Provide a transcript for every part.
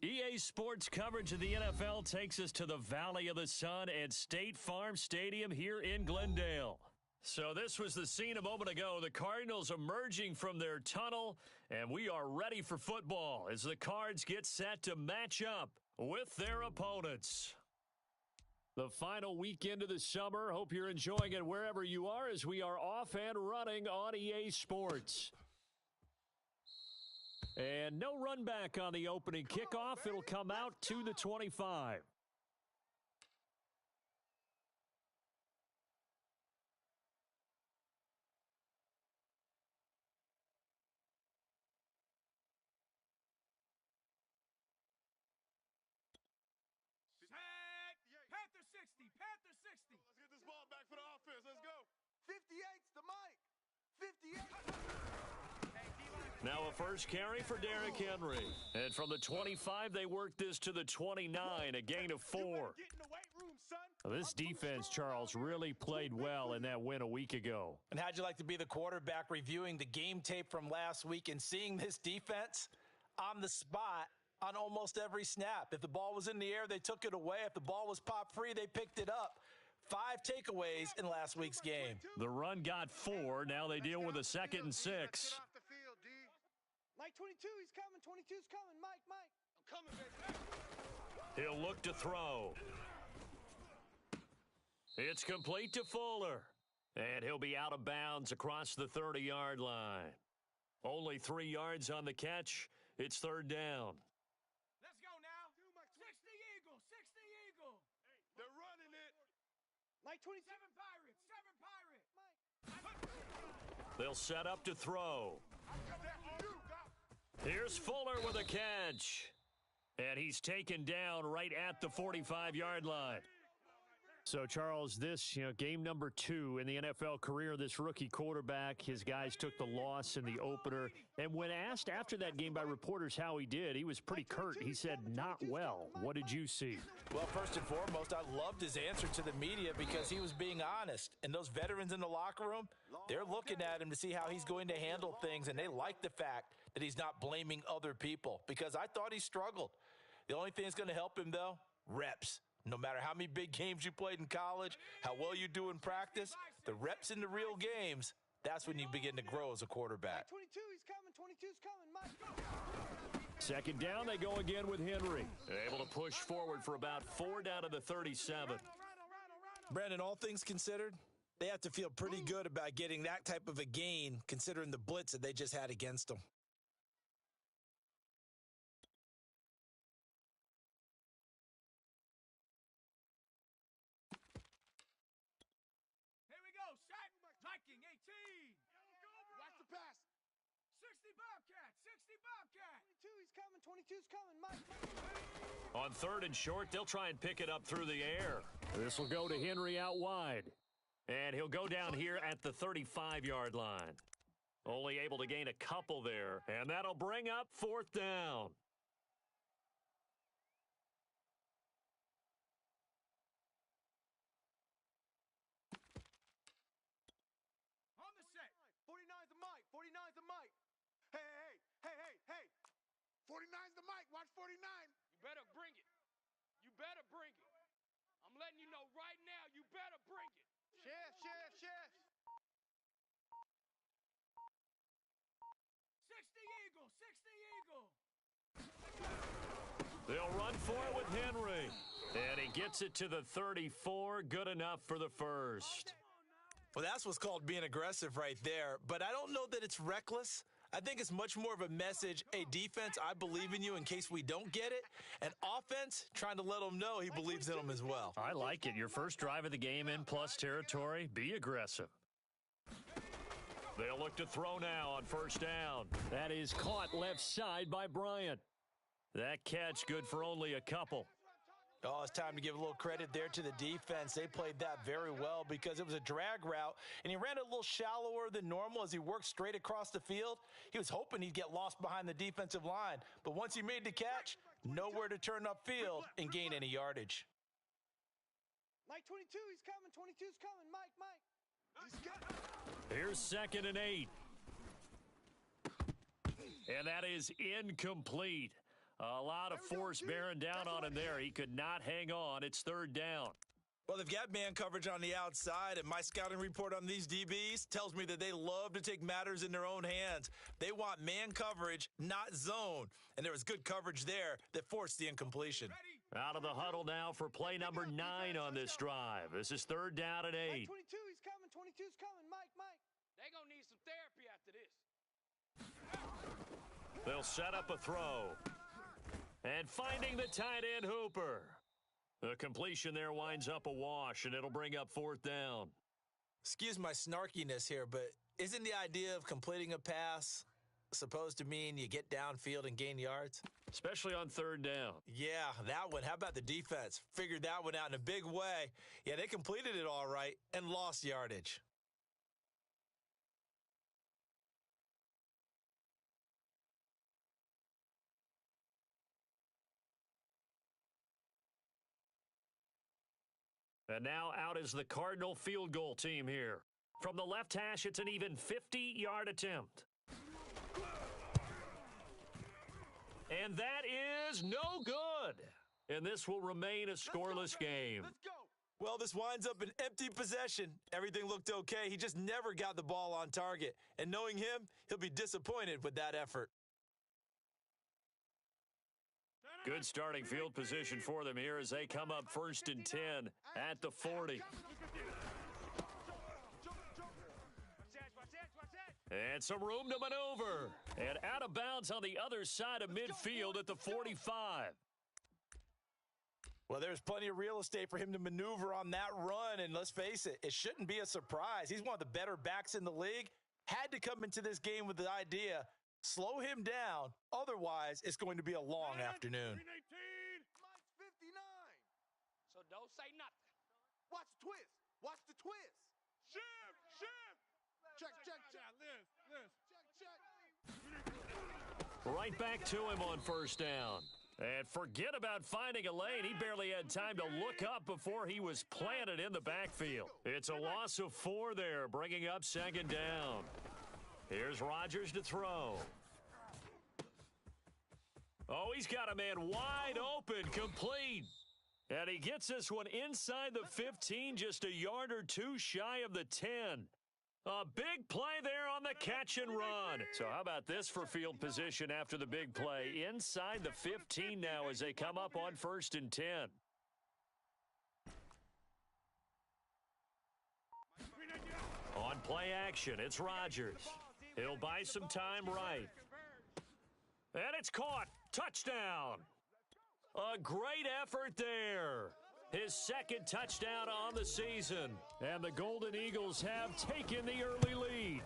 EA Sports coverage of the NFL takes us to the Valley of the Sun at State Farm Stadium here in Glendale. So this was the scene a moment ago. The Cardinals emerging from their tunnel, and we are ready for football as the Cards get set to match up with their opponents. The final weekend of the summer. Hope you're enjoying it wherever you are as we are off and running on EA Sports. And no run back on the opening kickoff. It'll come out to the 25. Panther 60, Panther 60. Let's get this ball back for the offense. Let's go. 58's the mic. 58. Now a first carry for Derrick Henry. And from the 25, they work this to the 29, a gain of 4. This defense, Charles, really played well in that win a week ago. And how'd you like to be the quarterback reviewing the game tape from last week and seeing this defense on the spot on almost every snap? If the ball was in the air, they took it away. If the ball was pop free, they picked it up. 5 takeaways in last week's game. The run got 4. Now they deal with a 2nd and 6. Mike 22, he's coming. 22's coming. Mike. I'm coming, baby. He'll look to throw. It's complete to Fuller. And he'll be out of bounds across the 30-yard line. Only 3 yards on the catch. It's 3rd down. Let's go now. 60 Eagle. 60 Eagle. They're running it. Mike 27 Pirate. 7 Pirate. Mike. They'll set up to throw. Here's Fuller with a catch. And he's taken down right at the 45-yard line. So, Charles, this, game number 2 in the NFL career, this rookie quarterback, his guys took the loss in the opener. And when asked after that game by reporters how he did, he was pretty curt. He said, not well. What did you see? Well, first and foremost, I loved his answer to the media because he was being honest. And those veterans in the locker room, they're looking at him to see how he's going to handle things. And they like the fact that he's not blaming other people because I thought he struggled. The only thing that's going to help him, though, reps. No matter how many big games you played in college, how well you do in practice, the reps in the real games, that's when you begin to grow as a quarterback. 22, he's coming. 22's coming. Mike. 2nd down, they go again with Henry. Able to push forward for about 4 down to the 37. Brandon, all things considered, they have to feel pretty good about getting that type of a gain considering the blitz that they just had against them. Viking 18. Watch the pass. 60 Bobcat. 60 Bobcat. 22, he's coming. 22's coming. Mike. On 3rd and short, they'll try and pick it up through the air. This will go to Henry out wide. And he'll go down here at the 35-yard line. Only able to gain a couple there. And that'll bring up 4th down. Hey. 49's the mic. Watch 49. You better bring it. I'm letting you know right now, you better bring it. Chef. 60 Eagle. 60 Eagle. They'll run for it with Henry. And he gets it to the 34. Good enough for the first. Well, that's what's called being aggressive right there. But I don't know that it's reckless. I think it's much more of a message, hey, defense, I believe in you in case we don't get it. And offense, trying to let them know he believes in them as well. I like it. Your first drive of the game in plus territory, be aggressive. They'll look to throw now on 1st down. That is caught left side by Bryant. That catch good for only a couple. Oh, it's time to give a little credit there to the defense. They played that very well because it was a drag route, and he ran a little shallower than normal as he worked straight across the field. He was hoping he'd get lost behind the defensive line, but once he made the catch, nowhere to turn upfield and gain any yardage. Mike 22, he's coming. 22's coming. Mike. Here's 2nd and 8. And that is incomplete. A lot of force bearing down on him there. He could not hang on. It's third down. Well, they've got man coverage on the outside, and my scouting report on these DBs tells me that they love to take matters in their own hands. They want man coverage, not zone, and there was good coverage there that forced the incompletion. Out of the huddle now for play number 9 on this drive. This is third down and 8. 22, he's coming. 22's coming. Mike. They're going to need some therapy after this. They'll set up a throw. And finding the tight end Hooper. The completion there winds up a wash, and it'll bring up fourth down. Excuse my snarkiness here, but isn't the idea of completing a pass supposed to mean you get downfield and gain yards? Especially on third down. Yeah, that one. How about the defense? Figured that one out in a big way. Yeah, they completed it all right and lost yardage. And now out is the Cardinal field goal team here. From the left hash, it's an even 50-yard attempt. And that is no good. And this will remain a scoreless game. Let's go. Well, this winds up an empty possession. Everything looked okay. He just never got the ball on target. And knowing him, he'll be disappointed with that effort. Good starting field position for them here as they come up first and 10 at the 40. And some room to maneuver. And out of bounds on the other side of midfield at the 45. Well, there's plenty of real estate for him to maneuver on that run. And let's face it, it shouldn't be a surprise. He's one of the better backs in the league. Had to come into this game with the idea, slow him down. Otherwise, it's going to be a long afternoon. Mike's 59. So don't say nothing. Watch the twist. Watch the twist. Shift. Check. Right back to him on first down. And forget about finding a lane. He barely had time to look up before he was planted in the backfield. It's a loss of 4 there, bringing up second down. Here's Rodgers to throw. Oh, he's got a man wide open, complete. And he gets this one inside the 15, just a yard or two shy of the 10. A big play there on the catch and run. So how about this for field position after the big play? Inside the 15 now as they come up on first and 10. On play action, it's Rodgers. He'll buy some time right. And it's caught. Touchdown. A great effort there. His second touchdown on the season. And the Golden Eagles have taken the early lead.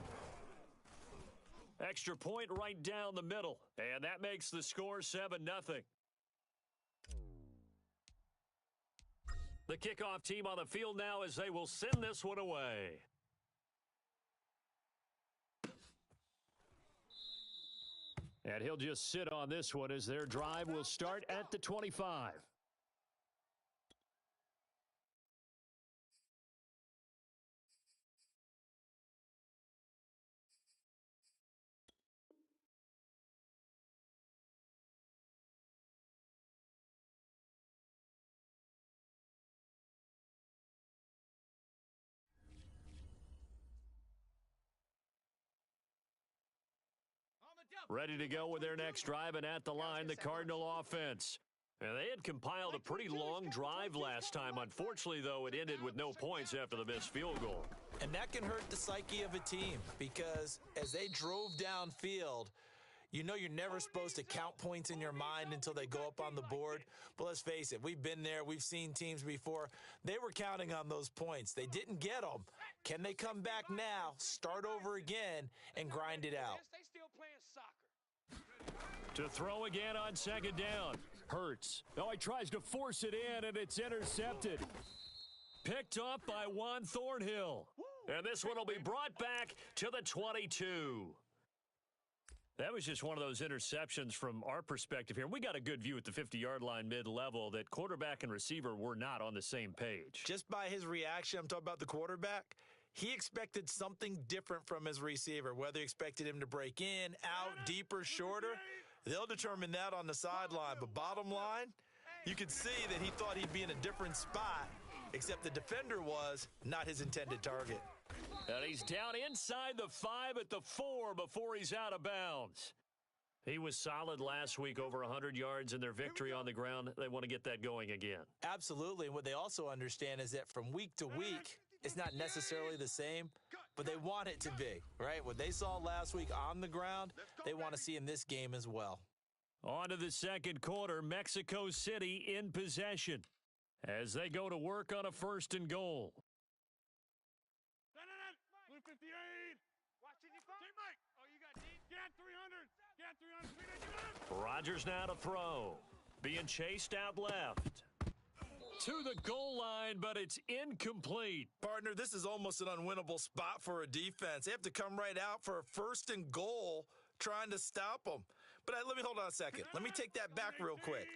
Extra point right down the middle. And that makes the score 7-0. The kickoff team on the field now as they will send this one away. And he'll just sit on this one as their drive will start at the 25. Ready to go with their next drive, and at the line, the Cardinal offense. And they had compiled a pretty long drive last time. Unfortunately, though, it ended with no points after the missed field goal. And that can hurt the psyche of a team because as they drove downfield, you know you're never supposed to count points in your mind until they go up on the board. But let's face it, we've been there. We've seen teams before. They were counting on those points. They didn't get them. Can they come back now, start over again, and grind it out? They still playing soccer. To throw again on second down. Hurts. Oh, he tries to force it in, and it's intercepted. Picked up by Juan Thornhill. And this one will be brought back to the 22. That was just one of those interceptions from our perspective here. We got a good view at the 50-yard line mid-level that quarterback and receiver were not on the same page. Just by his reaction, I'm talking about the quarterback, he expected something different from his receiver, whether he expected him to break in, out, deeper, shorter. They'll determine that on the sideline. But bottom line, you could see that he thought he'd be in a different spot, except the defender was not his intended target. And he's down inside the 5 at the 4 before he's out of bounds. He was solid last week, over 100 yards in their victory on the ground. They want to get that going again. Absolutely. And what they also understand is that from week to week, it's not necessarily the same, but they want it to be, right? What they saw last week on the ground, they want to see in this game as well. On to the second quarter, Mexico City in possession as they go to work on a 1st and goal. Blue 58. Watching you, Team Mike. Oh, you got deep. Get 300. Get 300. Rodgers now to throw. Being chased out left. To the goal line, but it's incomplete. Partner, this is almost an unwinnable spot for a defense. They have to come right out for a 1st and goal trying to stop them. But let me hold on a second. Let me take that back real quick.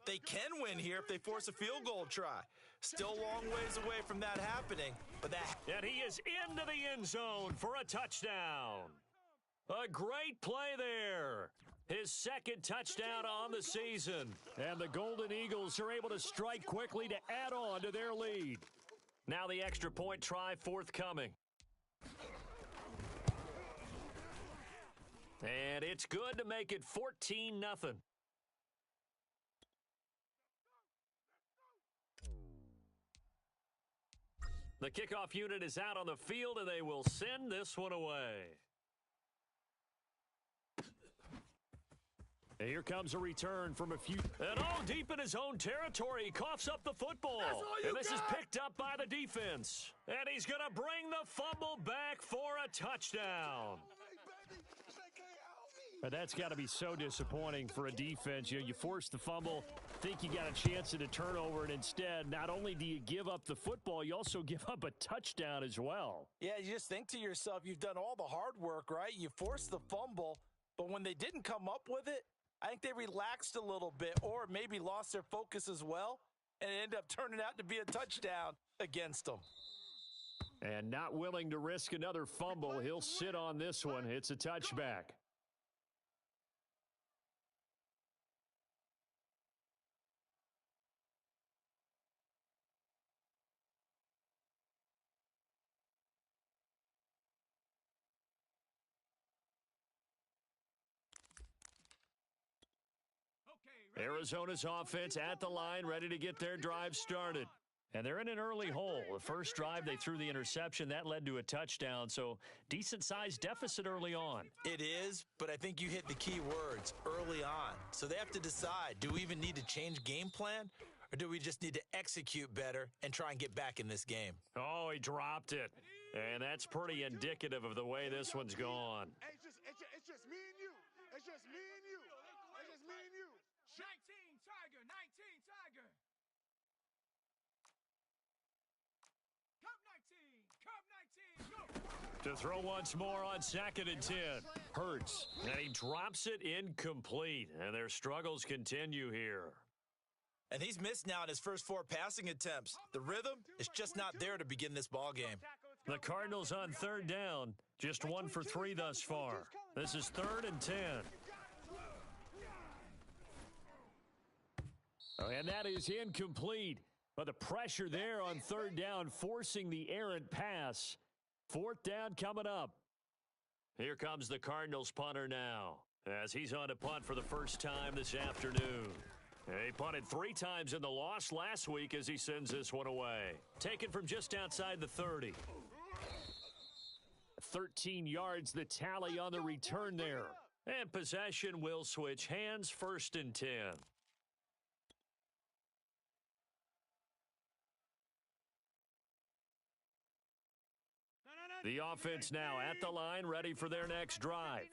They can win here if they force a field goal try. Still a long ways away from that happening, but that... And he is into the end zone for a touchdown. A great play there. His second touchdown on the season. And the Golden Eagles are able to strike quickly to add on to their lead. Now the extra point try forthcoming. And it's good to make it 14-0. The kickoff unit is out on the field, and they will send this one away. Here comes a return from a few. And all deep in his own territory, he coughs up the football. And this is picked up by the defense. And he's going to bring the fumble back for a touchdown. But that's got to be so disappointing for a defense. You force the fumble, think you got a chance at a turnover, and instead, not only do you give up the football, you also give up a touchdown as well. Yeah, you just think to yourself, you've done all the hard work, right? You forced the fumble, but when they didn't come up with it, I think they relaxed a little bit or maybe lost their focus as well, and it ended up turning out to be a touchdown against them. And not willing to risk another fumble, he'll sit on this one. It's a touchback. Arizona's offense at the line, ready to get their drive started. And they're in an early hole. The first drive, they threw the interception. That led to a touchdown, so decent-sized deficit early on. It is, but I think you hit the key words, early on. So they have to decide, do we even need to change game plan, or do we just need to execute better and try and get back in this game? Oh, he dropped it. And that's pretty indicative of the way this one's gone. It's just me and you. It's just me and you. It's just me and you. 19 Tiger, 19 Tiger. Cup 19, go. To throw once more on 2nd and 10. Hurts, and he drops it incomplete. And their struggles continue here. And he's missed now in his first 4 passing attempts. The rhythm is just not there to begin this ball game. The Cardinals on 3rd down, just 1 for 3 thus far. This is 3rd and 10. And that is incomplete. But the pressure there on 3rd down, forcing the errant pass. 4th down coming up. Here comes the Cardinals punter now, as he's on to punt for the first time this afternoon. He punted 3 times in the loss last week as he sends this one away. Taken from just outside the 30. 13 yards, the tally on the return there. And possession will switch hands, 1st and 10. The offense now at the line, ready for their next drive.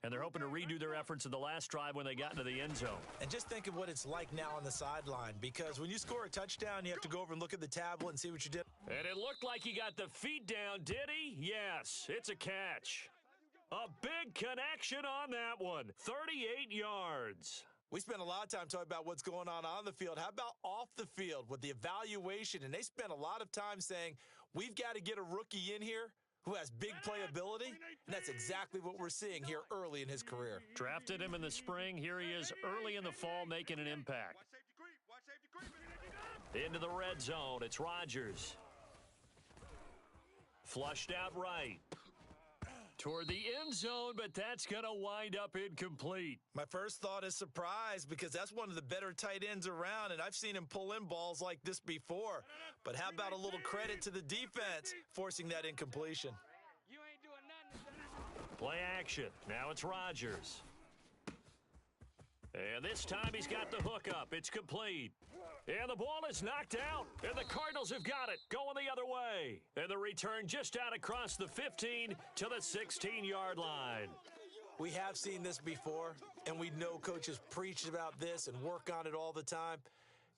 And they're hoping to redo their efforts in the last drive when they got into the end zone. And just think of what it's like now on the sideline, because when you score a touchdown, you have to go over and look at the tablet and see what you did. And it looked like he got the feet down, did he? Yes, it's a catch. A big connection on that one, 38 yards. We spent a lot of time talking about what's going on the field. How about off the field with the evaluation? And they spent a lot of time saying, we've got to get a rookie in here who has big playability, and that's exactly what we're seeing here early in his career. Drafted him in the spring. Here he is early in the fall making an impact. Into the red zone. It's Rodgers. Flushed out right. Toward the end zone, but that's going to wind up incomplete. My first thought is surprise because that's one of the better tight ends around, and I've seen him pull in balls like this before. But how about a little credit to the defense forcing that incompletion? You ain't doing nothing. Play action. Now it's Rodgers. And this time he's got the hook up. It's complete. And the ball is knocked out. And the Cardinals have got it. Going the other way. And the return just out across the 15 to the 16-yard line. We have seen this before, and we know coaches preach about this and work on it all the time.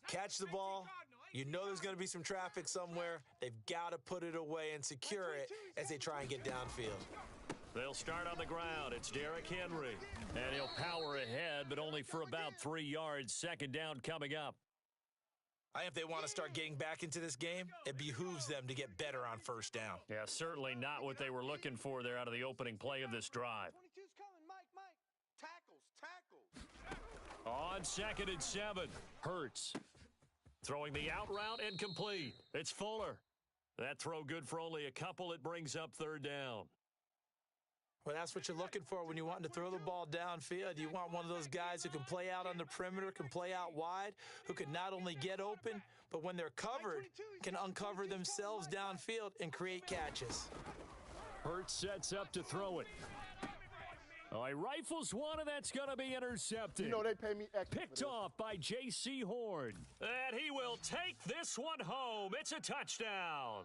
Catch the ball. You know there's going to be some traffic somewhere. They've got to put it away and secure it as they try and get downfield. They'll start on the ground. It's Derrick Henry. And he'll power ahead, but only for about 3 yards. Second down coming up. If they want to start getting back into this game, it behooves them to get better on first down. Yeah, certainly not what they were looking for there out of the opening play of this drive. 22's coming, Mike. Tackles. On 2nd and 7, Hurts. Throwing the out route and complete. It's Fuller. That throw good for only a couple. It brings up 3rd down. Well, that's what you're looking for when you want to throw the ball downfield. You want one of those guys who can play out on the perimeter, can play out wide, who can not only get open, but when they're covered, can uncover themselves downfield and create catches. Hurts sets up to throw it. Oh, he rifles one, and that's going to be intercepted. You know they pay me extra. Picked off by J.C. Horn. And he will take this one home. It's a touchdown.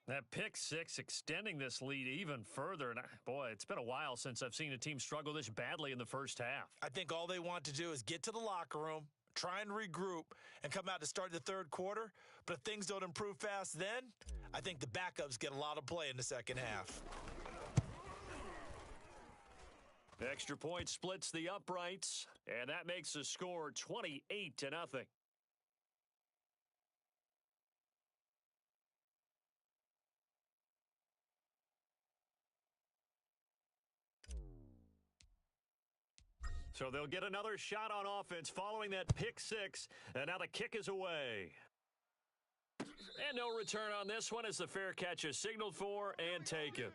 That pick six extending this lead even further. And boy, it's been a while since I've seen a team struggle this badly in the first half. I think all they want to do is get to the locker room, try and regroup, and come out to start the third quarter. But if things don't improve fast then, I think the backups get a lot of play in the second half. Extra point splits the uprights, and that makes the score 28-0. So they'll get another shot on offense following that pick six, and now the kick is away. And no return on this one as the fair catch is signaled for and taken.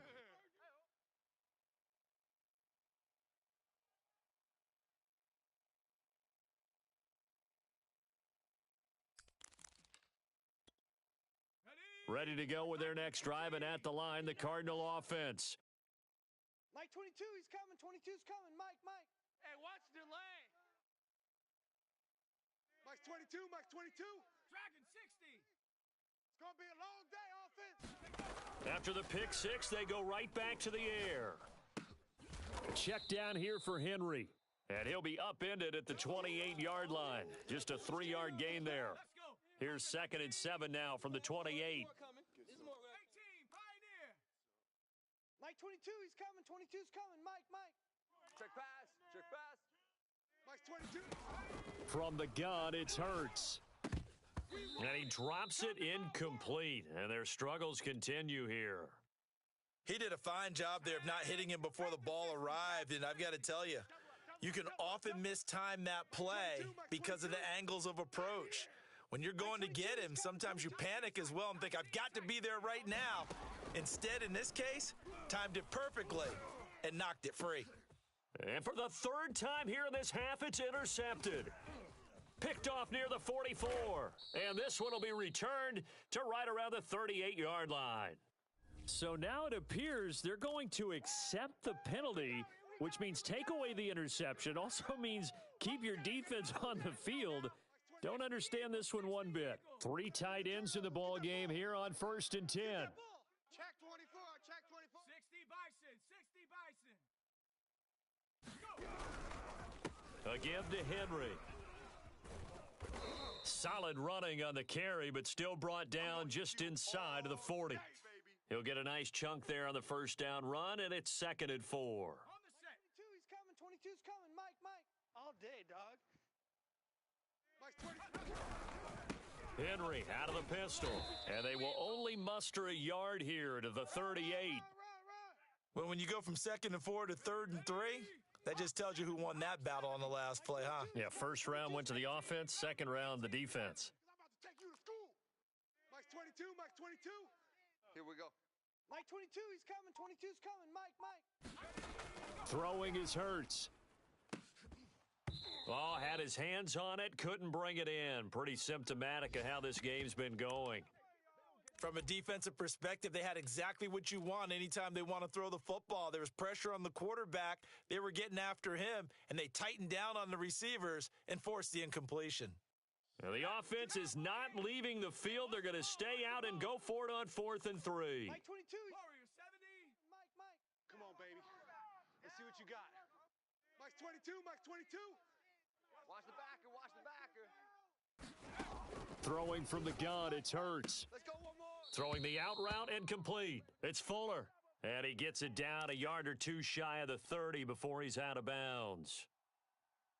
Ready to go with their next drive, and at the line, the Cardinal offense. Mike 22, he's coming. 22's coming. Mike. Hey, watch the lane. Mike's 22. Dragon 60. It's going to be a long day, offense. After the pick six, they go right back to the air. Check down here for Henry. And he'll be upended at the 28-yard line. Just a 3-yard gain there. Here's 2nd and 7 now from the 28. 18, Pioneer. Mike 22, he's coming. 22's coming. Mike. Check pass. Mike's 22. From the gun, it's Hurts. And he drops it incomplete. And their struggles continue here. He did a fine job there of not hitting him before the ball arrived, and I've got to tell you, you can often mistime that play because of the angles of approach. When you're going to get him, sometimes you panic as well and think, I've got to be there right now. Instead, in this case, timed it perfectly and knocked it free. And for the 3rd time here in this half, it's intercepted. Picked off near the 44. And this one will be returned to right around the 38-yard line. So now it appears they're going to accept the penalty, which means take away the interception. Also means keep your defense on the field. Don't understand this one bit. 3 tight ends in the ball game here on 1st and 10. Check 24. 60 Bison. A give to Henry. Solid running on the carry, but still brought down just inside of the 40. He'll get a nice chunk there on the first down run, and it's 2nd and 4. On the set. 22's coming. Mike. All day, dog. Mike's 22. Henry out of the pistol, and they will only muster a yard here to the 38. Well, when you go from 2nd and 4 to 3rd and 3, that just tells you who won that battle on the last play, huh? Yeah, first round went to the offense, second round the defense. I'm about to take you to school. Mike's 22, Mike's 22. Here we go. Mike 22, he's coming. 22's coming. Mike. Throwing is Hurts. Oh, had his hands on it, couldn't bring it in. Pretty symptomatic of how this game's been going. From a defensive perspective, they had exactly what you want anytime they want to throw the football. There was pressure on the quarterback. They were getting after him, and they tightened down on the receivers and forced the incompletion. Now, the offense is not leaving the field. They're going to stay out and go for it on 4th and 3. Mike 22. Warrior 70. Mike. Come on, baby. Let's see what you got. Mike's 22, Mike's 22. Watch the backer, watch the backer. Throwing from the gun, it's Hurts. Let's go one more. Throwing the out route and complete. It's Fuller. And he gets it down a yard or two shy of the 30 before he's out of bounds.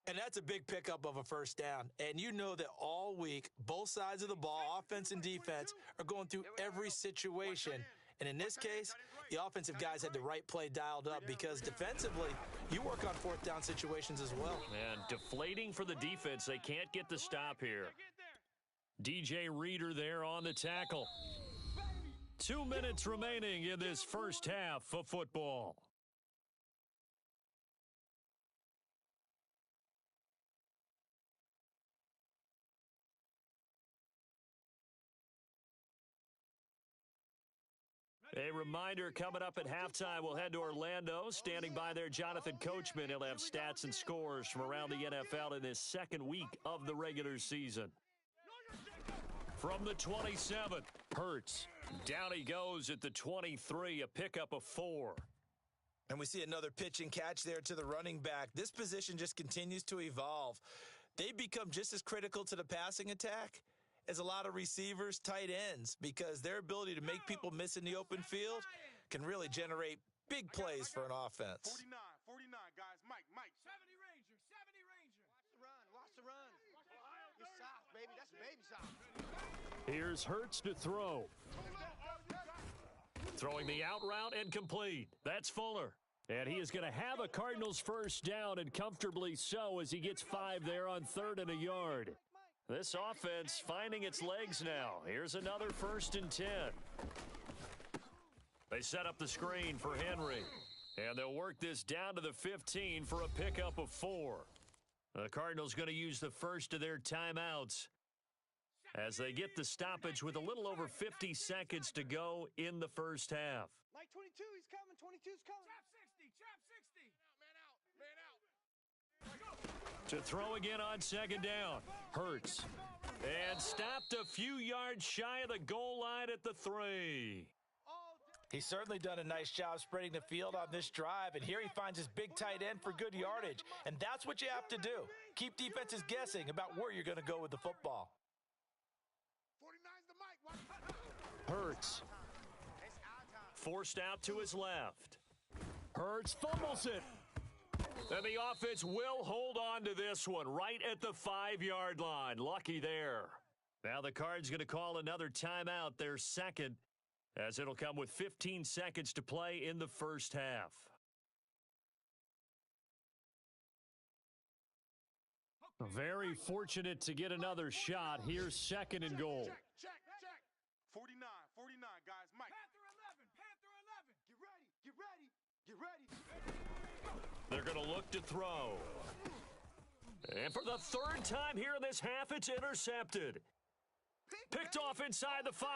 And that's a big pickup of a first down. And you know that all week, both sides of the ball, offense and defense, are going through every situation. And in this case, the offensive guys had the right play dialed up because defensively, you work on 4th down situations as well. And deflating for the defense. They can't get the stop here. DJ Reader there on the tackle. 2 minutes remaining in this first half of football. A reminder, coming up at halftime, we'll head to Orlando. Standing by there, Jonathan Coachman. He'll have stats and scores from around the NFL in this second week of the regular season. From the 27, Hurts. Down he goes at the 23, a pickup of 4. And we see another pitch and catch there to the running back. This position just continues to evolve. They become just as critical to the passing attack as a lot of receivers, tight ends, because their ability to make people miss in the open field can really generate big plays for an offense. 49, guys. Mike. 70 Ranger, 70 Ranger. Watch the run. You're soft, baby. That's baby soft. Here's Hurts to throw. Throwing the out route and complete. That's Fuller. And he is going to have a Cardinals first down, and comfortably so, as he gets 5 there on 3rd and a yard. This offense finding its legs now. Here's another 1st and 10. They set up the screen for Henry. And they'll work this down to the 15 for a pickup of 4. The Cardinals going to use the first of their timeouts as they get the stoppage with a little over 50 seconds to go in the first half. Mike 22, he's coming. 22's coming. Trap 60. Man out. To throw again on 2nd down. Hurts. And stopped a few yards shy of the goal line at the 3. He's certainly done a nice job spreading the field on this drive, and here he finds his big tight end for good yardage. And that's what you have to do. Keep defenses guessing about where you're going to go with the football. 49's the Mike. Hurts. Forced out to his left. Hurts fumbles it. And the offense will hold on to this one right at the 5-yard line. Lucky there. Now the Cards going to call another timeout, their second, as it'll come with 15 seconds to play in the first half. Very fortunate to get another shot. Here's 2nd and goal. Check. 49, guys. Mike. Panther 11. Get ready. They're going to look to throw. And for the 3rd time here in this half, it's intercepted. Picked off inside the 5.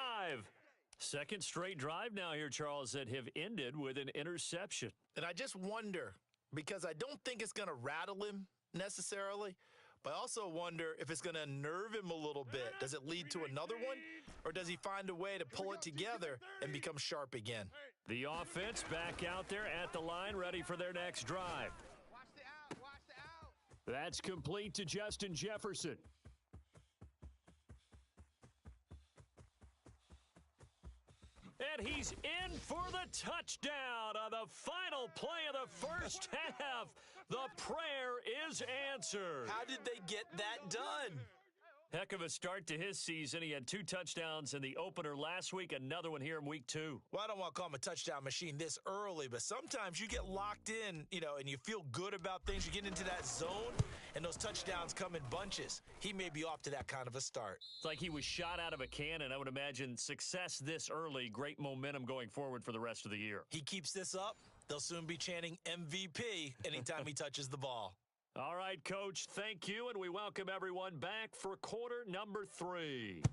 Second straight drive now here, Charles, that have ended with an interception. And I just wonder, because I don't think it's going to rattle him necessarily, but I also wonder if it's going to unnerve him a little bit. Does it lead to another one, or does he find a way to pull it together and become sharp again? The offense back out there at the line, ready for their next drive. Watch the out. That's complete to Justin Jefferson. And he's in for the touchdown on the final play of the first half. The prayer is answered. How did they get that done? Heck of a start to his season. He had 2 touchdowns in the opener last week, another one here in week 2. Well, I don't want to call him a touchdown machine this early, but sometimes you get locked in, and you feel good about things. You get into that zone, and those touchdowns come in bunches. He may be off to that kind of a start. It's like he was shot out of a cannon. I would imagine success this early, great momentum going forward for the rest of the year. He keeps this up, they'll soon be chanting MVP anytime he touches the ball. All right, Coach, thank you, and we welcome everyone back for quarter number 3.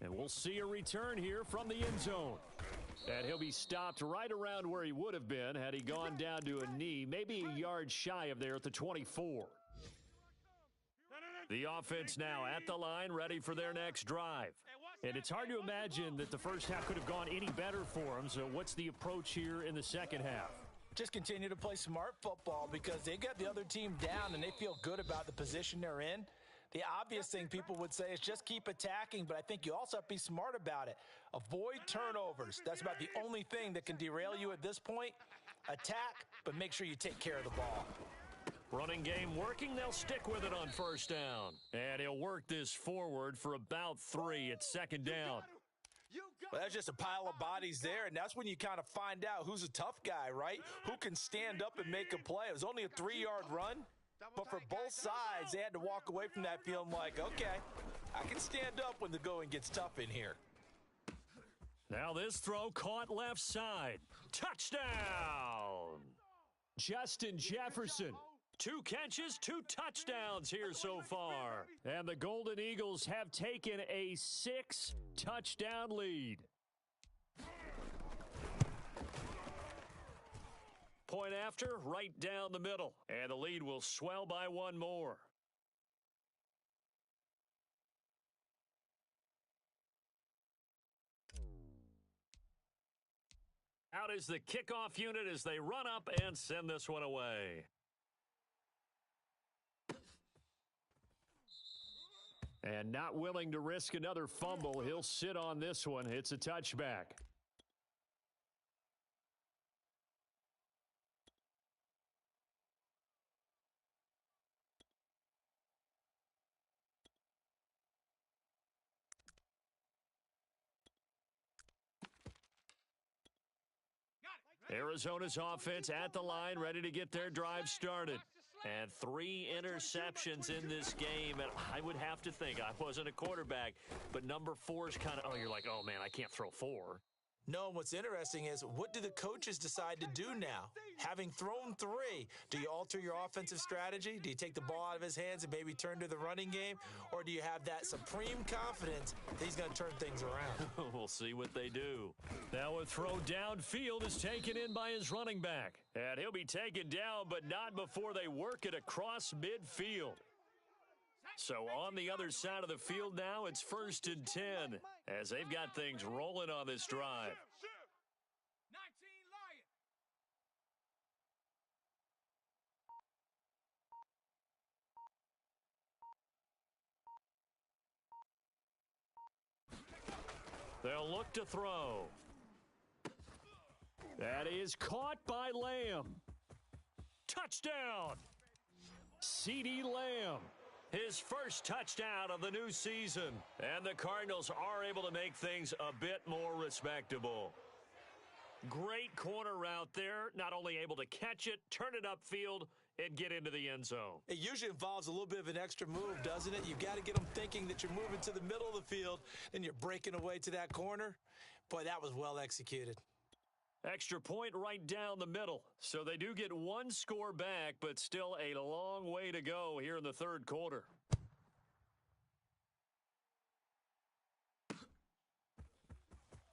And we'll see a return here from the end zone. And he'll be stopped right around where he would have been had he gone down to a knee, maybe a yard shy of there at the 24. The offense now at the line, ready for their next drive. And it's hard to imagine that the first half could have gone any better for them. So what's the approach here in the second half? Just continue to play smart football because they got the other team down and they feel good about the position they're in. The obvious thing people would say is just keep attacking, but I think you also have to be smart about it. Avoid turnovers. That's about the only thing that can derail you at this point. Attack, but make sure you take care of the ball. Running game working, they'll stick with it on first down. And he'll work this forward for about 3 at second down. Well, that's just a pile of bodies there, and that's when you kind of find out who's a tough guy, right? Who can stand up and make a play. It was only a 3-yard run, but for both sides, they had to walk away from that feeling like, okay, I can stand up when the going gets tough in here. Now this throw caught left side. Touchdown! Justin Jefferson. 2 catches, 2 touchdowns here so far. And the Golden Eagles have taken a 6-touchdown lead. Point after, right down the middle. And the lead will swell by 1 more. Out is the kickoff unit as they run up and send this one away. And not willing to risk another fumble, he'll sit on this one. It's a touchback. Arizona's offense at the line, ready to get their drive started. And 3 interceptions in this game. And I would have to think, I wasn't a quarterback, but number 4 is kind of, you're like, oh, man, I can't throw 4. No, what's interesting is what do the coaches decide to do now? Having thrown 3, do you alter your offensive strategy? Do you take the ball out of his hands and maybe turn to the running game? Or do you have that supreme confidence that he's going to turn things around? We'll see what they do. Now a throw downfield is taken in by his running back. And he'll be taken down, but not before they work it across midfield. So on the other side of the field now, it's 1st and 10 as they've got things rolling on this drive. 19 Lion. They'll look to throw. That is caught by Lamb. Touchdown! CeeDee Lamb. His first touchdown of the new season. And the Cardinals are able to make things a bit more respectable. Great corner route there. Not only able to catch it, turn it upfield, and get into the end zone. It usually involves a little bit of an extra move, doesn't it? You've got to get them thinking that you're moving to the middle of the field, and you're breaking away to that corner. Boy, that was well executed. Extra point right down the middle. So they do get 1 score back, but still a long way to go here in the 3rd quarter.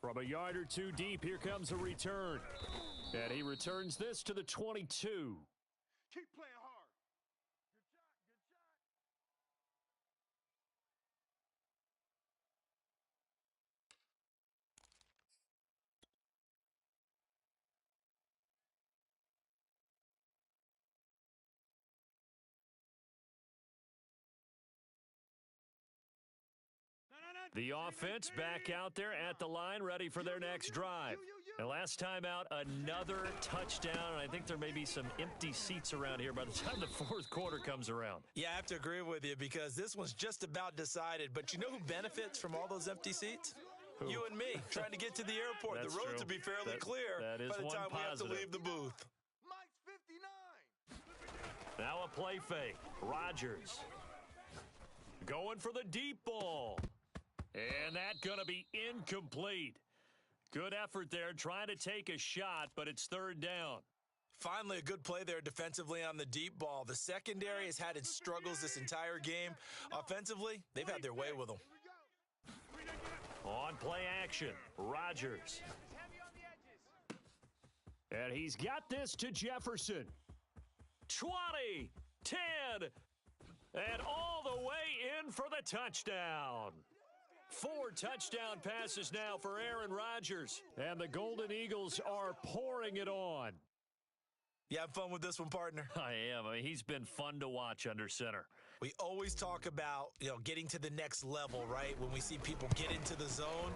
From a yard or 2 deep, here comes a return. And he returns this to the 22. Keep playing hard. The offense back out there at the line, ready for their next drive. And last time out, another touchdown. And I think there may be some empty seats around here by the time the fourth quarter comes around. Yeah, I have to agree with you because this one's just about decided. But you know who benefits from all those empty seats? Who? You and me, trying to get to the airport. The roads will be fairly clear by the time we have to leave the booth. Mike's 59. Now a play fake. Rodgers going for the deep ball. And that's going to be incomplete. Good effort there, trying to take a shot, but it's third down. Finally, a good play there defensively on the deep ball. The secondary has had its struggles this entire game. Offensively, they've had their way with them. On play action, Rodgers. And he's got this to Jefferson. 20, 10, and all the way in for the touchdown. 4 touchdown passes now for Aaron Rodgers. And the Golden Eagles are pouring it on. You have fun with this one, partner? I am. I mean, he's been fun to watch under center. We always talk about, getting to the next level, right? When we see people get into the zone.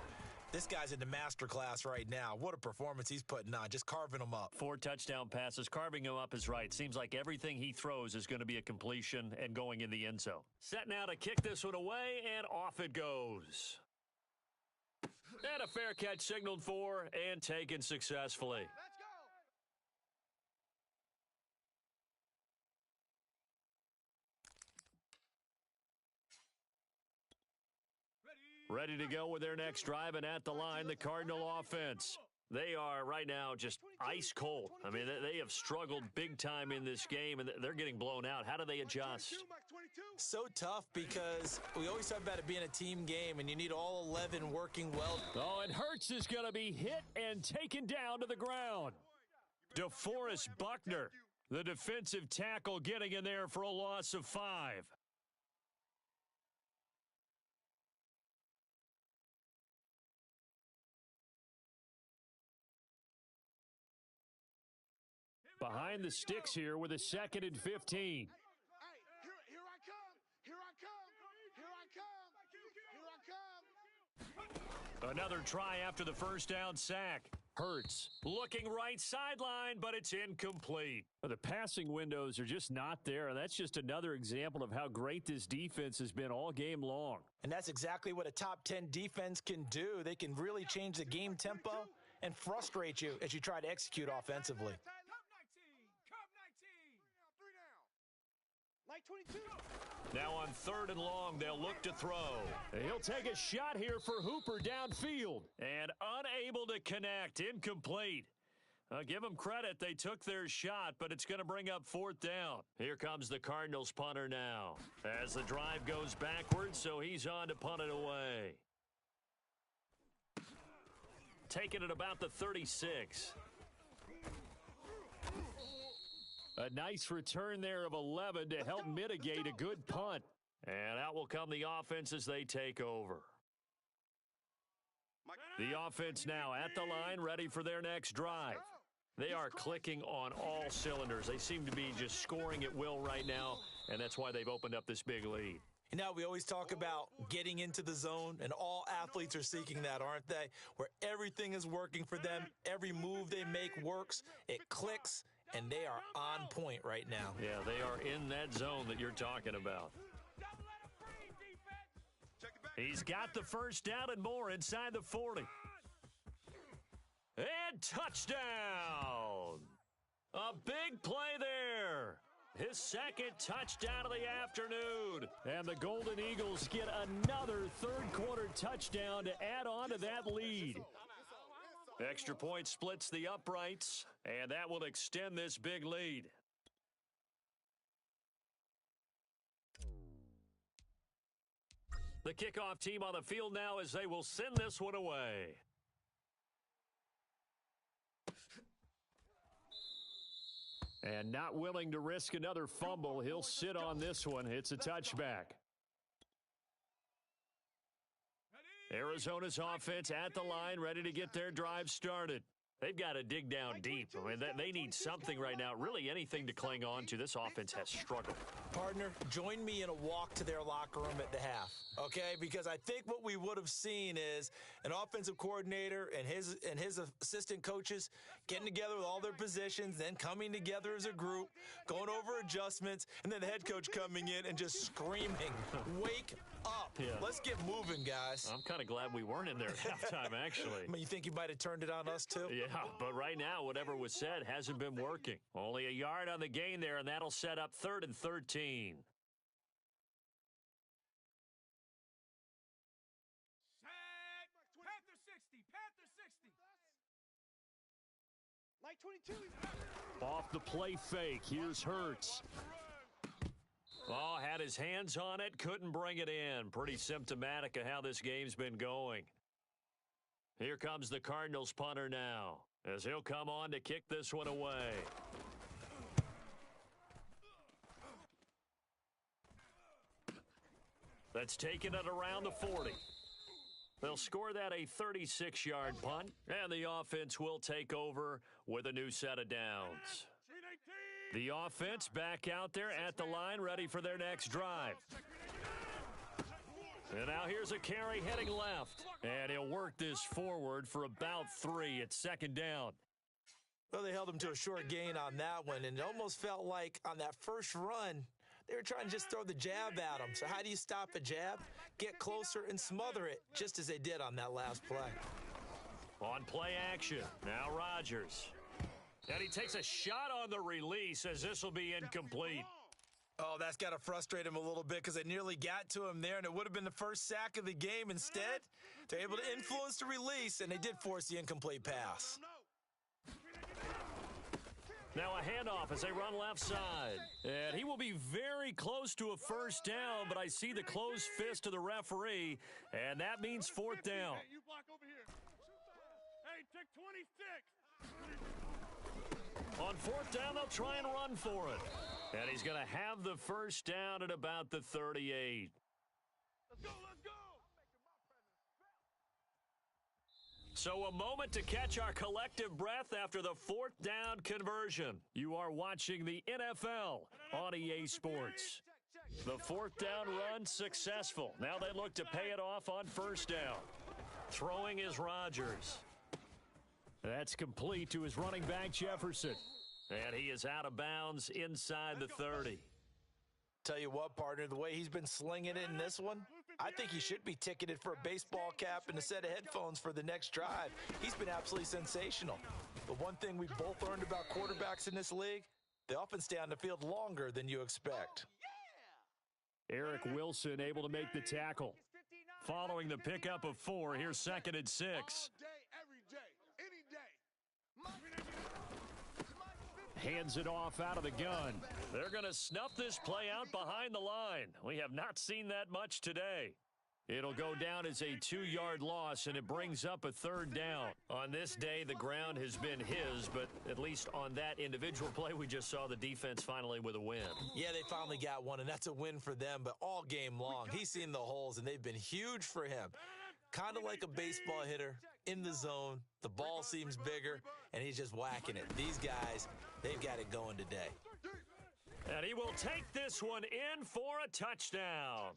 This guy's in the master class right now. What a performance he's putting on, just carving them up. 4 touchdown passes. Carving him up is right. Seems like everything he throws is going to be a completion and going in the end zone. Set now to kick this one away, and off it goes. And a fair catch signaled for and taken successfully. Let's go. Ready to go with their next drive, and at the line, the Cardinal offense. They are right now just ice cold. I mean, they have struggled big time in this game, and they're getting blown out. How do they adjust? So tough because we always talk about it being a team game, and you need all 11 working well. Oh, and Hurts is going to be hit and taken down to the ground. DeForest Buckner, the defensive tackle, getting in there for a loss of 5. Behind the sticks here with a 2nd and 15. Hey, here I come. Here I come. Here I come. Here I come. Another try after the first down sack. Hurts looking right sideline, but it's incomplete. The passing windows are just not there, and that's just another example of how great this defense has been all game long. And that's exactly what a top 10 defense can do. They can really change the game tempo and frustrate you as you try to execute offensively. Mike 22. Now on 3rd and long, they'll look to throw. He'll take a shot here for Hooper downfield. And unable to connect, incomplete. Give them credit, they took their shot, but it's going to bring up 4th down. Here comes the Cardinals punter now. As the drive goes backwards, so he's on to punt it away. Taking it about the 36. A nice return there of 11 to help mitigate a good punt. And out will come the offense as they take over. The offense now at the line, ready for their next drive. They are clicking on all cylinders. They seem to be just scoring at will right now, and that's why they've opened up this big lead. You know, we always talk about getting into the zone, and all athletes are seeking that, aren't they? Where everything is working for them, every move they make works, it clicks, and they are on point right now. Yeah, they are in that zone that you're talking about. He's got the first down and more inside the 40. And touchdown! A big play there. His 2nd touchdown of the afternoon. And the Golden Eagles get another 3rd quarter touchdown to add on to that lead. Extra point splits the uprights, and that will extend this big lead. The kickoff team on the field now as they will send this one away. And not willing to risk another fumble, he'll sit on this one. It's a touchback. Arizona's offense at the line, ready to get their drive started. They've got to dig down deep. I mean, they need something right now, really anything to cling on to. This offense has struggled. Partner, join me in a walk to their locker room at the half, okay? Because I think what we would have seen is an offensive coordinator and his assistant coaches getting together with all their positions, then coming together as a group, going over adjustments, and then the head coach coming in and just screaming, "Wake up. Yeah. Let's get moving, guys." I'm kind of glad we weren't in there at halftime, actually. I mean, you think you might have turned it on us, too? Yeah, but right now, whatever was said hasn't been working. Only a yard on the gain there, and that'll set up 3rd and 13. Set. Panther 60. Panther 60. Mike 22. Off the play fake, here's Hurts. Oh, had his hands on it, couldn't bring it in. Pretty symptomatic of how this game's been going. Here comes the Cardinals punter now, as he'll come on to kick this one away. That's taken it around the 40. They'll score that a 36-yard punt, and the offense will take over with a new set of downs. The offense back out there at the line, ready for their next drive. And now here's a carry heading left. And he'll work this forward for about 3 at 2nd down. Well, they held him to a short gain on that one, and it almost felt like on that first run, they were trying to just throw the jab at him. So how do you stop a jab? Get closer and smother it, just as they did on that last play. On play action, now Rodgers. And he takes a shot on the release as this will be incomplete. Oh, that's got to frustrate him a little bit because they nearly got to him there, and it would have been the first sack of the game. Instead, they're able to influence the release, and they did force the incomplete pass. Now a handoff as they run left side. And he will be very close to a first down, but I see the closed fist of the referee, and that means 4th down. Hey, you block over here. Hey, take 26. On 4th down, they'll try and run for it. And he's going to have the first down at about the 38. Let's go, let's go. So a moment to catch our collective breath after the 4th down conversion. You are watching the NFL on EA Sports. The 4th down run successful. Now they look to pay it off on 1st down. Throwing is Rodgers. That's complete to his running back, Jefferson. And he is out of bounds inside the 30. Tell you what, partner, the way he's been slinging it in this one, I think he should be ticketed for a baseball cap and a set of headphones for the next drive. He's been absolutely sensational. But one thing we've both learned about quarterbacks in this league, they often stay on the field longer than you expect. Eric Wilson able to make the tackle. Following the pickup of 4, here's 2nd and 6. All day, every day, any day. Hands it off out of the gun. They're going to snuff this play out behind the line. We have not seen that much today. It'll go down as a 2-yard loss, and it brings up a 3rd down. On this day, the ground has been his, but at least on that individual play, we just saw the defense finally with a win. Yeah, they finally got one, and that's a win for them, but all game long, he's seen the holes, and they've been huge for him. Kind of like a baseball hitter in the zone. The ball seems bigger, and he's just whacking it. These guys, they've got it going today. And he will take this one in for a touchdown.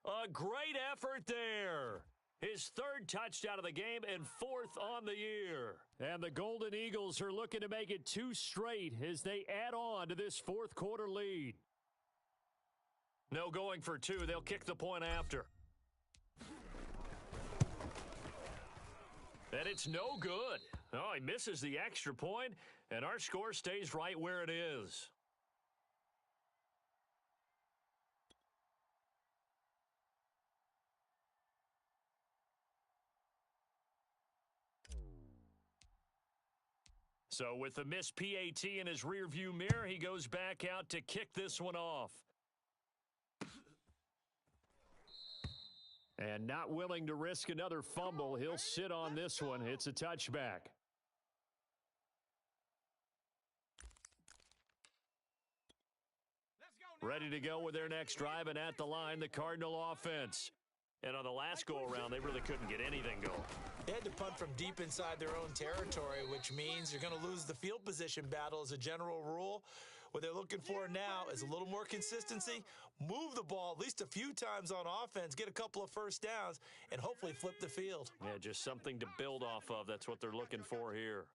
A great effort there. His 3rd touchdown of the game and 4th on the year. And the Golden Eagles are looking to make it 2 straight as they add on to this 4th quarter lead. No going for 2. They'll kick the point after. And it's no good. Oh, he misses the extra point, and our score stays right where it is. So with the missed PAT in his rearview mirror, he goes back out to kick this one off. And not willing to risk another fumble, he'll sit on this one. It's a touchback. Ready to go with their next drive, and at the line, the Cardinal offense. And on the last go-around, they really couldn't get anything going. They had to punt from deep inside their own territory, which means you're going to lose the field position battle as a general rule. What they're looking for now is a little more consistency, move the ball at least a few times on offense, get a couple of first downs, and hopefully flip the field. Yeah, just something to build off of. That's what they're looking for here.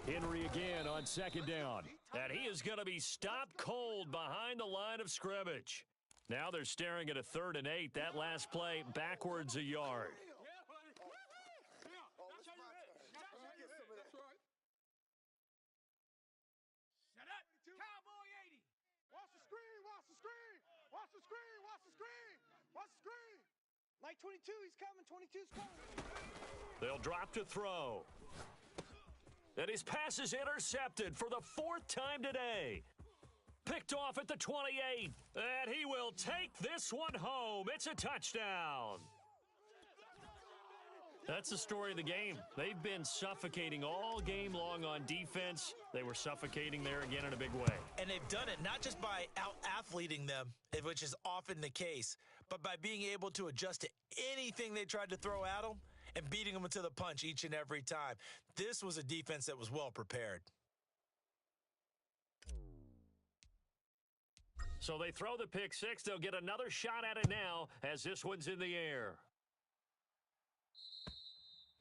Henry again on second down. And he is going to be stopped cold behind the line of scrimmage. Now they're staring at a 3rd and 8. That last play backwards a yard. Set up. Cowboy 80. Watch the screen. Watch the screen. Watch the screen. Watch the screen. Watch the screen. Mike 22, he's coming. 22's coming. They'll drop to throw. And his pass is intercepted for the 4th time today. Picked off at the 28. And he will take this one home. It's a touchdown. That's the story of the game. They've been suffocating all game long on defense. They were suffocating there again in a big way. And they've done it not just by out-athleting them, which is often the case, but by being able to adjust to anything they tried to throw at them and beating them to the punch each and every time. This was a defense that was well prepared. So they throw the pick six. They'll get another shot at it now as this one's in the air.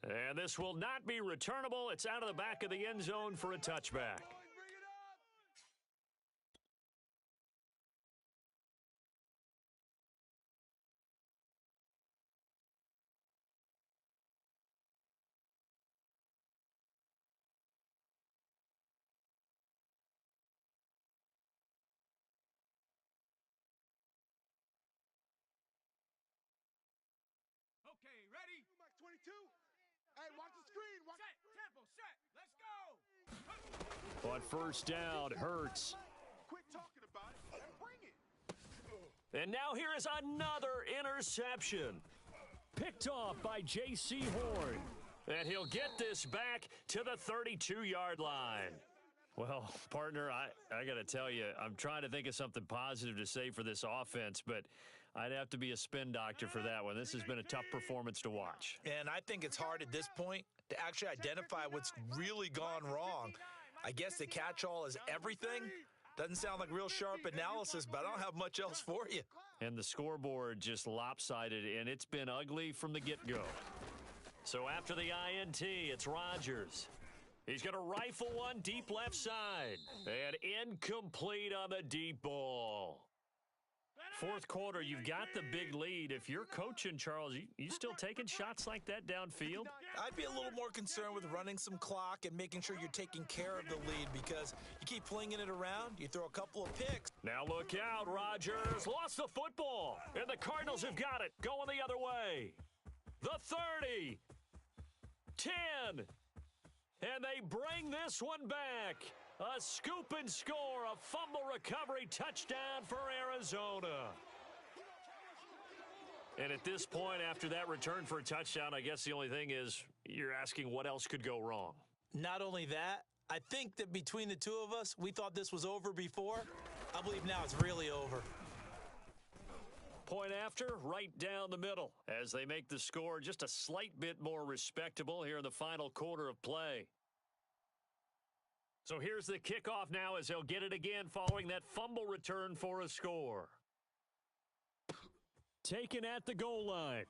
And this will not be returnable. It's out of the back of the end zone for a touchback. Okay, ready? Mike 22. Hey, watch the screen. Watch Set. Tempo. Set. Let's go. On first down, Hurts. Quit talking about it and bring it. And now here is another interception. Picked off by J.C. Horn. And he'll get this back to the 32-yard line. Well, partner, I got to tell you, I'm trying to think of something positive to say for this offense, but I'd have to be a spin doctor for that one. This has been a tough performance to watch. And I think it's hard at this point to actually identify what's really gone wrong. I guess the catch-all is everything. Doesn't sound like real sharp analysis, but I don't have much else for you. And the scoreboard just lopsided, and it's been ugly from the get-go. So after the INT, it's Rodgers. He's going to rifle one deep left side. And incomplete on the deep ball. Fourth quarter, you've got the big lead. If you're coaching, Charles, you still taking shots like that downfield? I'd be a little more concerned with running some clock and making sure you're taking care of the lead because you keep flinging it around, you throw a couple of picks. Now look out, Rodgers lost the football, and the Cardinals have got it, going the other way. The 30, 10, and they bring this one back. A scoop and score, a fumble recovery touchdown for Arizona. And at this point, after that return for a touchdown, I guess the only thing is you're asking what else could go wrong. Not only that, I think that between the two of us, we thought this was over before. I believe now it's really over. Point after, right down the middle, as they make the score just a slight bit more respectable here in the final quarter of play. So here's the kickoff now as they'll get it again following that fumble return for a score. Taken at the goal line.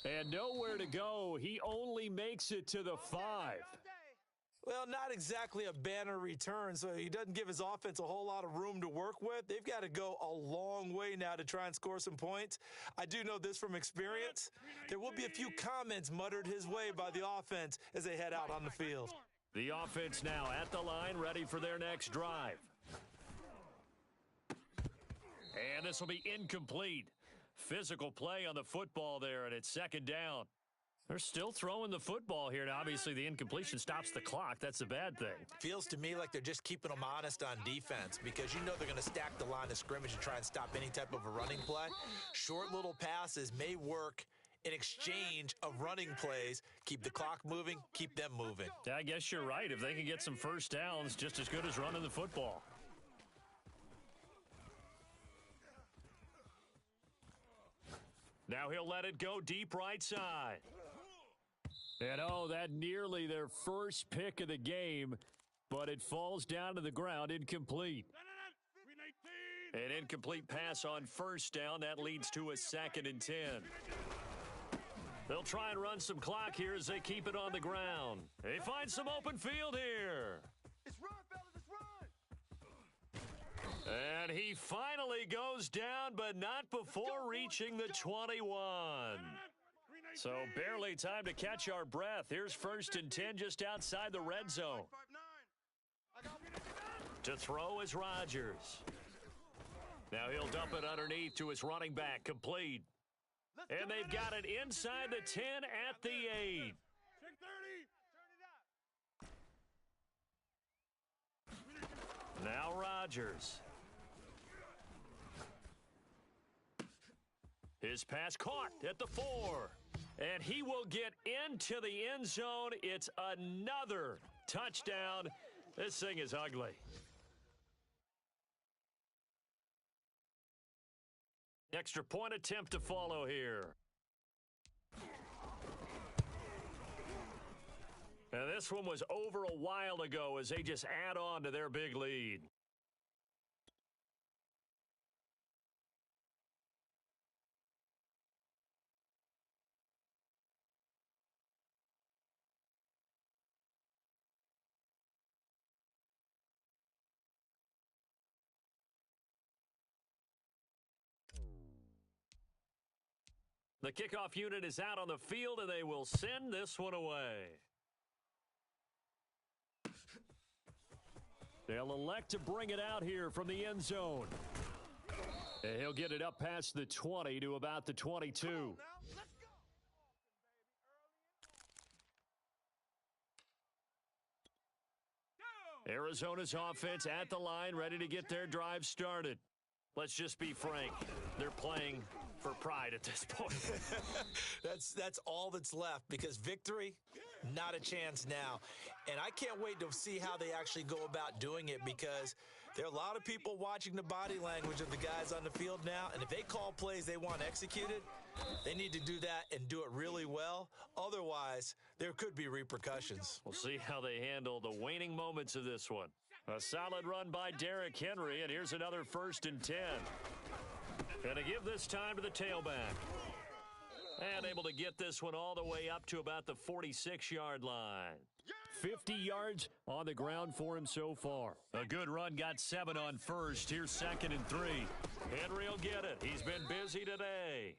And nowhere to go. He only makes it to the 5. Well, not exactly a banner return, so he doesn't give his offense a whole lot of room to work with. They've got to go a long way now to try and score some points. I do know this from experience. There will be a few comments muttered his way by the offense as they head out on the field. The offense now at the line, ready for their next drive. And this will be incomplete. Physical play on the football there, and it's second down. They're still throwing the football here, and obviously the incompletion stops the clock. That's a bad thing. Feels to me like they're just keeping them honest on defense because you know they're going to stack the line of scrimmage and try and stop any type of a running play. Short little passes may work in exchange of running plays. Keep the clock moving, keep them moving. I guess you're right. If they can get some first downs, just as good as running the football. Now he'll let it go deep right side. And oh, that nearly their first pick of the game, but it falls down to the ground incomplete. An incomplete pass on first down. That leads to a 2nd and 10. They'll try and run some clock here as they keep it on the ground. They find some open field here. It's run, fellas, it's run. And he finally goes down, but not before reaching the 21. So barely time to catch our breath. Here's 1st and 10 just outside the red zone. To throw is Rodgers. Now he'll dump it underneath to his running back, complete. And they've got it inside the 10 at the 8. Now Rodgers. His pass caught at the 4. And he will get into the end zone. It's another touchdown. This thing is ugly. Extra point attempt to follow here. And this one was over a while ago as they just add on to their big lead. The kickoff unit is out on the field, and they will send this one away. They'll elect to bring it out here from the end zone. And he'll get it up past the 20 to about the 22. Arizona's offense at the line, ready to get their drive started. Let's just be frank. They're playing for pride at this point. That's all that's left, because victory, not a chance now. And I can't wait to see how they actually go about doing it, because there are a lot of people watching the body language of the guys on the field now, and if they call plays they want executed, they need to do that and do it really well. Otherwise, there could be repercussions. We'll see how they handle the waning moments of this one. A solid run by Derrick Henry, and here's another 1st and 10. And to give this time to the tailback. And able to get this one all the way up to about the 46-yard line. 50 yards on the ground for him so far. A good run, got 7 on first. Here's 2nd and 3. Henry will get it. He's been busy today.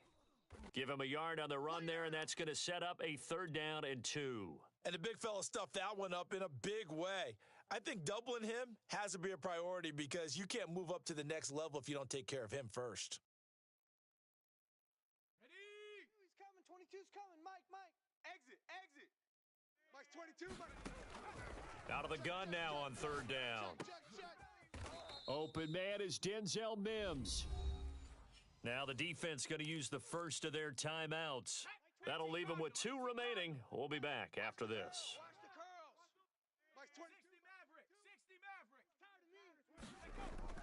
Give him a yard on the run there, and that's going to set up a 3rd down and 2. And the big fella stuffed that one up in a big way. I think doubling him has to be a priority, because you can't move up to the next level if you don't take care of him first. Ready? He's coming. 22's coming. Mike. Exit. Mike's 22. Out of the gun now on 3rd down. Check. Open man is Denzel Mims. Now the defense going to use the first of their timeouts. That'll leave them with 2 remaining. We'll be back after this. Watch the curls. Mike's 22. 60 Maverick.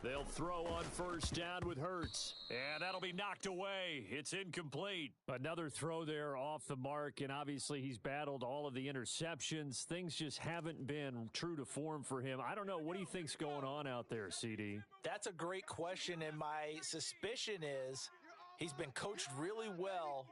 They'll throw on 1st down with Hurts. And that'll be knocked away. It's incomplete. Another throw there off the mark, and obviously he's battled all of the interceptions. Things just haven't been true to form for him. I don't know. What do you think's going on out there, CD? That's a great question, and my suspicion is he's been coached really well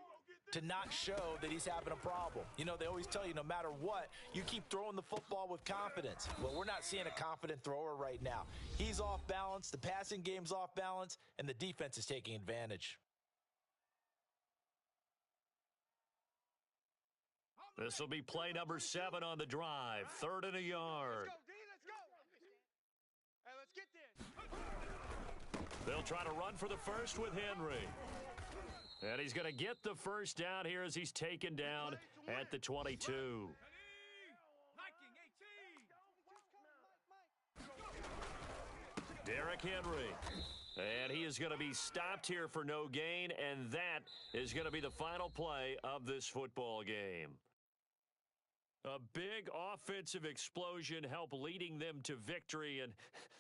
to not show that he's having a problem. You know, they always tell you, no matter what, you keep throwing the football with confidence. Well, we're not seeing a confident thrower right now. He's off balance, the passing game's off balance, and the defense is taking advantage. This will be play number 7 on the drive. 3rd and a yard. Let's go, D. Let's go. Hey, let's get this. They'll try to run for the first with Henry. And he's going to get the 1st down here as he's taken down at the 22. Derrick Henry. And he is going to be stopped here for no gain, and that is going to be the final play of this football game. A big offensive explosion helped leading them to victory, and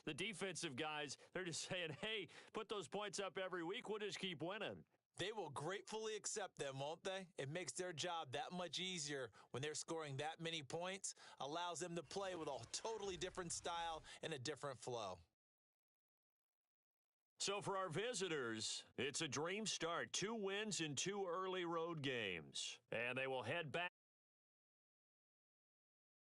the defensive guys, they're just saying, hey, put those points up every week, we'll just keep winning. They will gratefully accept them, won't they? It makes their job that much easier when they're scoring that many points, allows them to play with a totally different style and a different flow. So for our visitors, it's a dream start. 2 wins in 2 early road games. And they will head back.